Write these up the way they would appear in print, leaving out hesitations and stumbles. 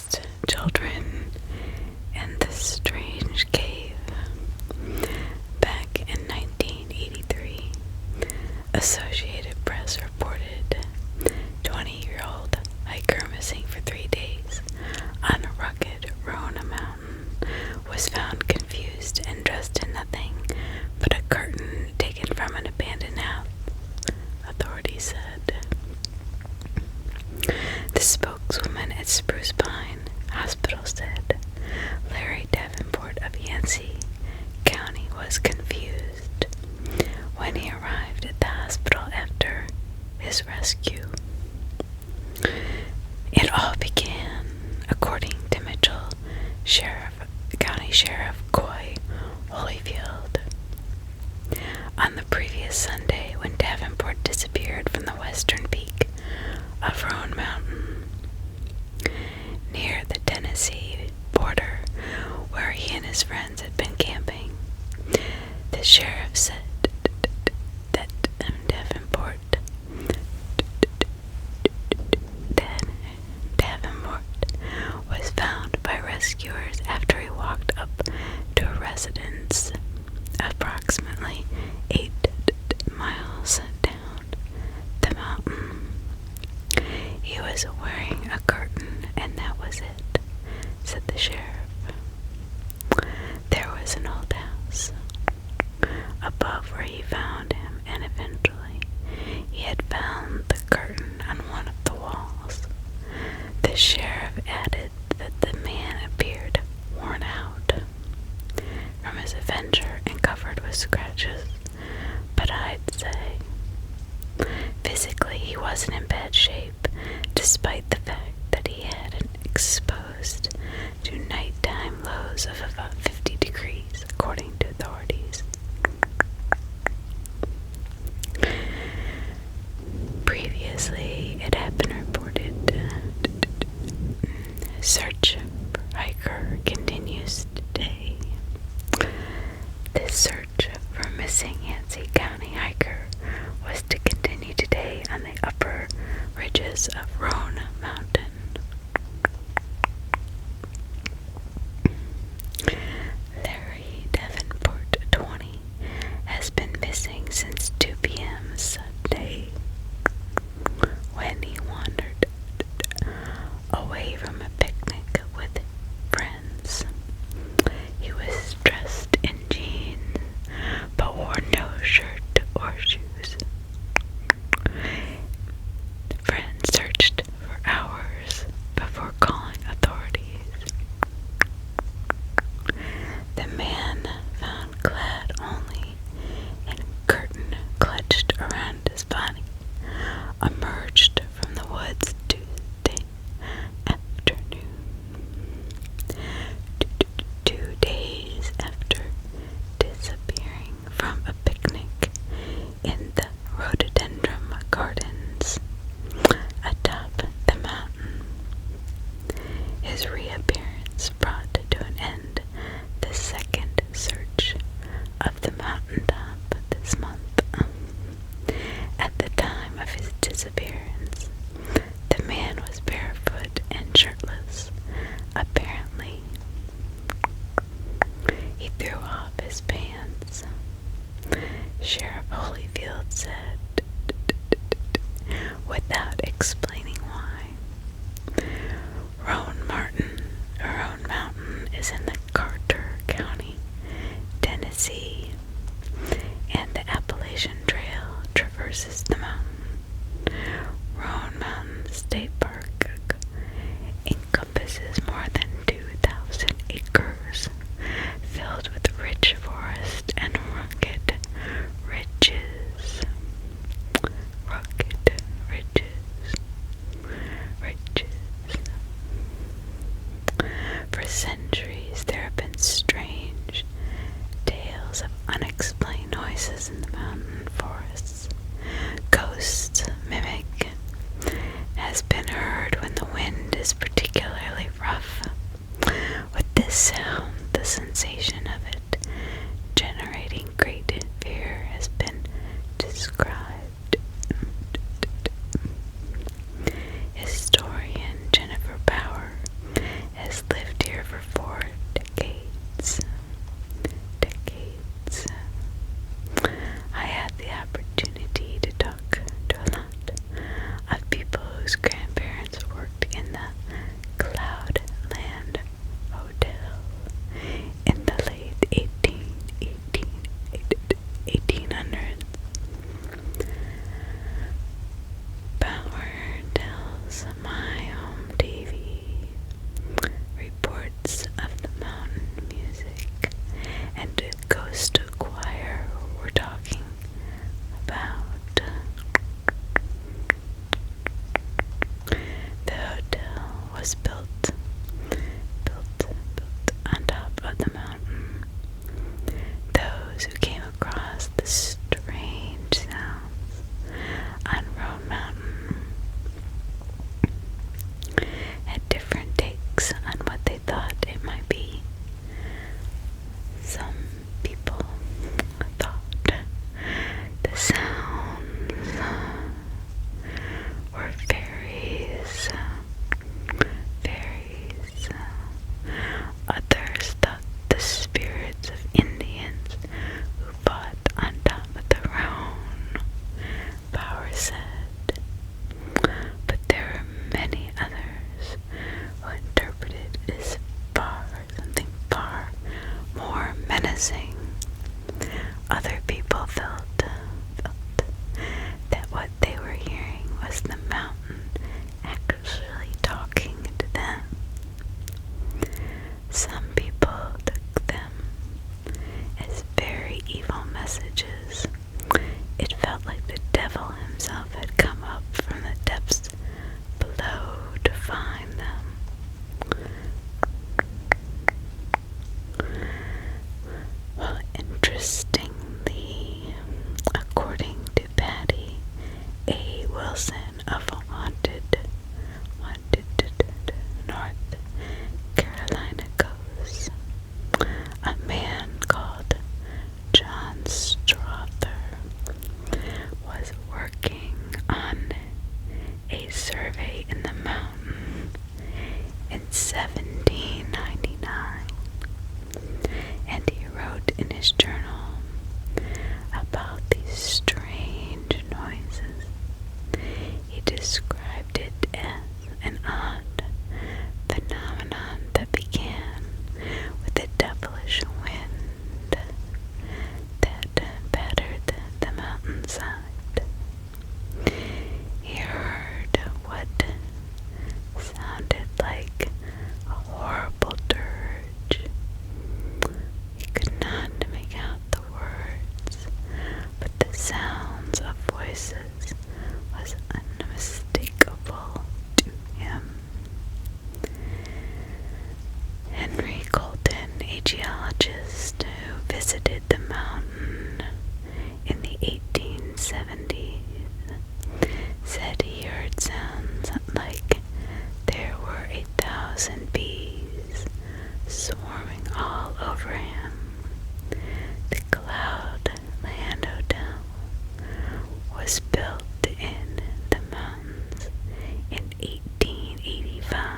lost children in the strange cave. Back in 1983, Associated Press reported 20-year-old hiker missing for 3 days on a rugged Rona mountain was found confused and dressed in nothing but a curtain taken from an abandoned house, authorities said. The spokeswoman at Spruce Pine Hospital said Larry Davenport of Yancey County was confused when he arrived at the hospital after his rescue. It all began, according to Mitchell County Sheriff Coy Holyfield, on the previous Sunday when Davenport disappeared from the western peak of Roan Mountain, near the Tennessee border where he and his friends had been camping. The sheriff said that Davenport was found by rescuers after he walked up to a residence approximately 8 miles down the mountain. He was wearing a curtain, and that was it, said the sheriff. There was an old house above where he found him, and eventually he had found the curtain on one of the walls. The sheriff added that the man appeared worn out from his adventure and covered with scratches, but I'd say physically he wasn't in bad shape, despite the fact that he had been exposed to nighttime lows of about 50 degrees, according to authorities. Previously, it had been reported search for hiker continues today. The search for missing Yancey County hiker was to continue today on the upper ridges of Roan Mountain. Larry Davenport, 20, has been missing since 2 p.m. Sunday, when he wandered away from a picnic with friends. He was dressed in jeans, but wore no shirt or shoes. Friends searched for hours before calling authorities. The man, found clad only in curtain clutched around his body, emerged from the woods Tuesday afternoon, 2 days after disappearing from a picnic in the rhododendron gardens atop the mountain. His reappearance brought to an end the second search of the mountaintop this month. At the time of his disappearance, the man was barefoot and shirtless. Apparently, he threw off his pants. Sheriff Holyfield said, without explaining why. Roan Mountain is in the Carter County, Tennessee, and the Appalachian Trail traverses the mountain. Roan Mountain State Park encompasses more than 2,000 acres, filled with rich forest and rugged ridges. For centuries, there 1799, and he wrote in his journal about these strange noises. He described it as an odd phenomenon that began with a devilish wind that battered the mountainside. He heard what sounded like a horrible dirge. He could not make out the words, but the sounds of voices was unmistakable to him. Henry Colton, a geologist who visited the mountain in the 1870s, said he heard sounds like there were 1,000 bees swarming all over him. The Cloudland Hotel was built in the mountains in 1885.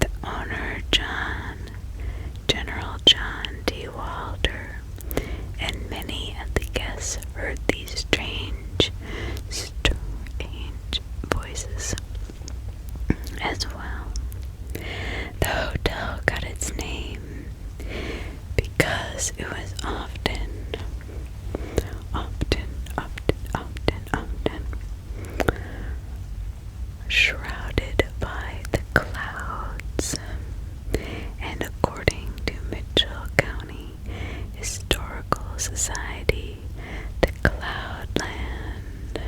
The owner, General John D. Wilder, and many of the guests heard these strange voices as well. The hotel got its name because it was often shrouded by the clouds, and according to Mitchell County Historical Society, the Cloudland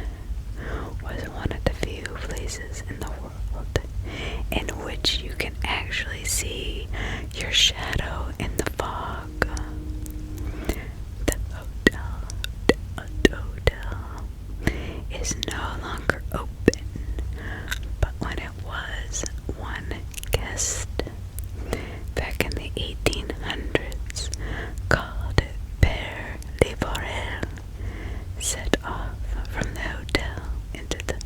was one of the few places in the world in which you can actually see your shadow in the fog. The hotel is no longer open, but when it was, one guest back in the 1800s called Père Livorel set off from the hotel into the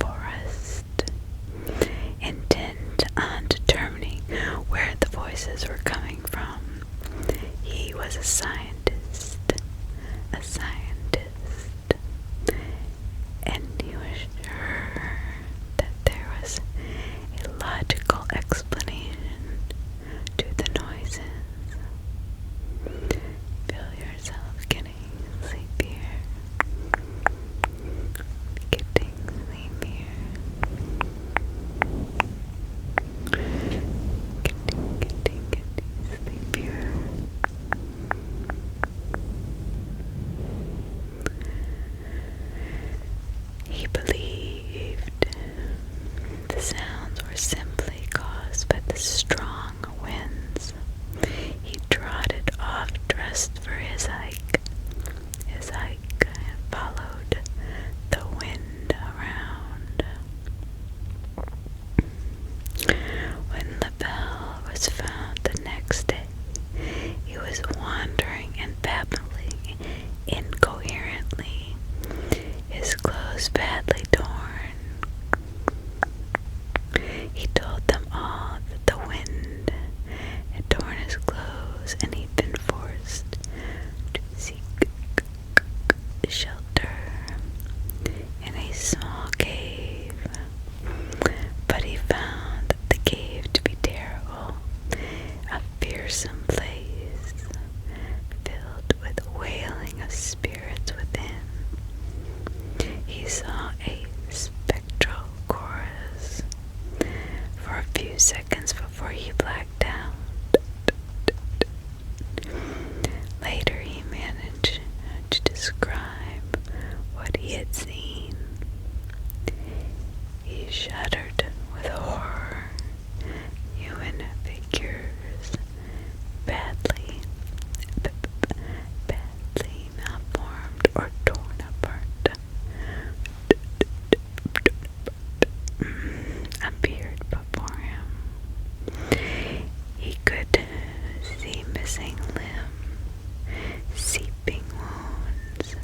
forest, intent on determining where the voices were coming from. He was a scientist, and he was sure that there was a logical explanation to the noises. Feel yourself getting sleepier. Getting sleepier. Getting sleepier. He believed the sounds were simply caused by the strong winds. He trotted off dressed for his hike. His hike followed the wind around. When LaBelle was found the next day, he was wandering and babbling incoherently, his clothes badly torn. He told them all that the wind had torn his clothes and he'd been forced to seek shelter in a small cave. But he found the cave to be terrible, a fearsome place filled with wailing of spirits within. He saw a spectral chorus for a few seconds before he blacked out. Later he managed to describe what he had seen. He shuddered with horror. Human figures, badly malformed or torn apart, appeared before him. He could see missing limbs, seeping wounds.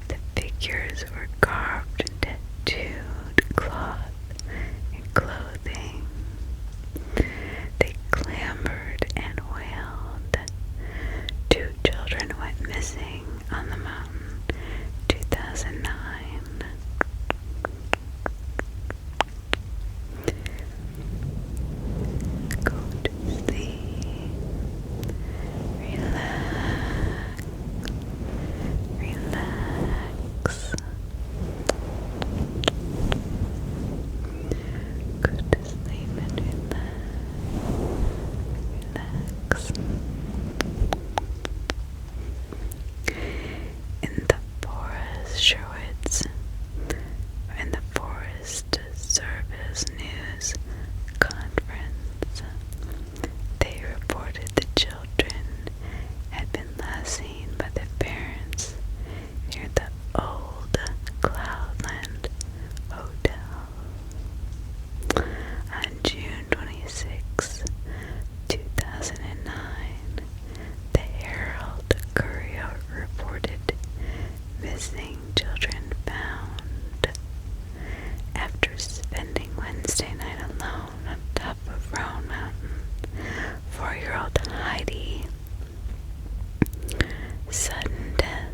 The figures were carved and tattooed cloth and clothing. news conference. They reported the children had been last seen by their parents near the old Cloudland Hotel. On June 26, 2009, the Herald Courier reported missing children found. After spending Wednesday night alone on top of Roan Mountain, 4-year-old Heidi sudden death.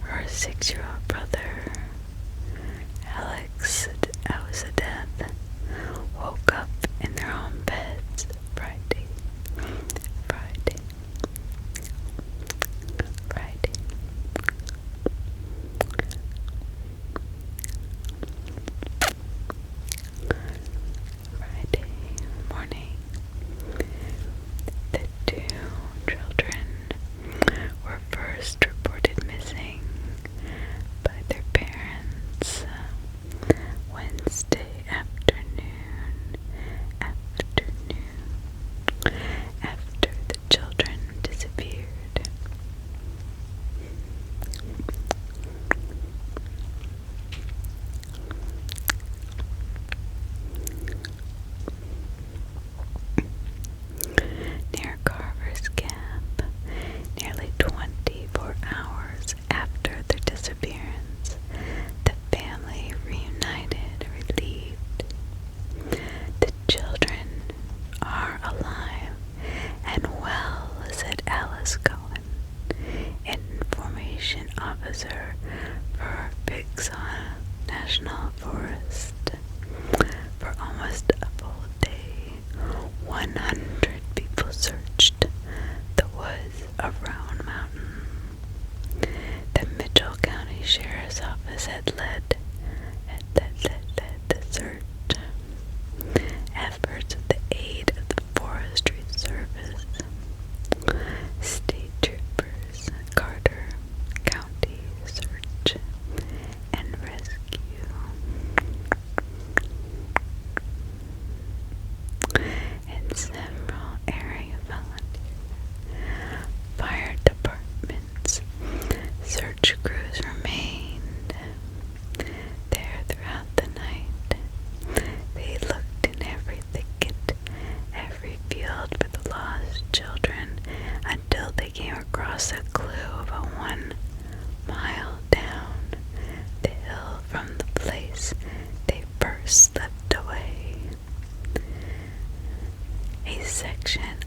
Her 6-year-old brother, Alex Death, woke up in their own beds Friday. Friday morning. The two children were first reported missing by their parents Wednesday afternoon after the children disappeared. Near Carver's Gap, nearly 24 hours after their disappearance, the family reunited, relieved. The children are alive and well, said Alice Cohen, information officer for Big Saw National Forest. For almost a full day, 100 people searched the woods of Roan Mountain. The Mitchell County Sheriff's Office had led the search efforts with the aid of the Forestry Service, State Troopers, Carter County Search and Rescue, and several area volunteers. Fire departments, search crews remained there throughout the night. They looked in every thicket, every field for the lost children, until they came across a clue of a 1 mile down the hill from the place they first slipped away. A section